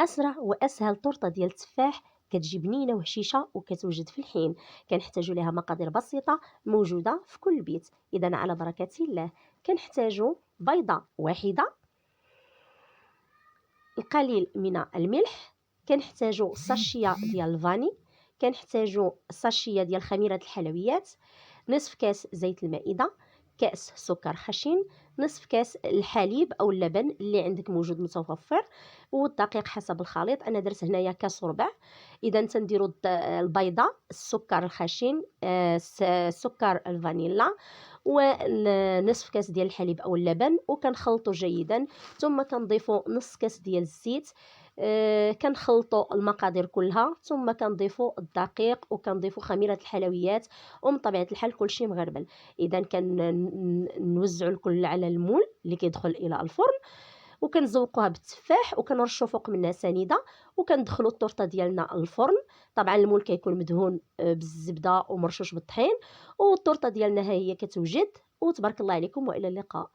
اسرع واسهل طرطه ديال التفاح كتجي بنينه وهشيشه وكتوجد في الحين. كنحتاجوا لها مقادير بسيطه موجوده في كل بيت. اذا على بركه الله، كنحتاجوا بيضه واحده، القليل من الملح، كنحتاجوا ساشيه ديال الفاني، كنحتاجوا ساشيه ديال خميره الحلويات، نصف كاس زيت المائده، كاس سكر خشن، نصف كاس الحليب او اللبن اللي عندك موجود متوفر، والدقيق حسب الخليط. انا درت هنايا كاس وربع. اذا تنديروا البيضه، السكر الخشن، سكر الفانيلا، ونصف كاس ديال الحليب او اللبن، وكنخلطوا جيدا. ثم كنضيفوا نص كاس ديال الزيت. كنخلطوا المقادير كلها، ثم كنضيفوا الدقيق وكنضيفوا خميره الحلويات، ومن طبيعه الحال كلشي مغربل. اذا كنوزعوا الكل على المول اللي كيدخل الى الفرن، وكنزوقوها بالتفاح، وكنرشوا فوق منها سنيده، وكندخلوا الطورطه ديالنا الفرن. طبعا المول كيكون مدهون بالزبده ومرشوش بالطحين، والطورطه ديالنا ها هي كتوجد. وتبارك الله عليكم والى اللقاء.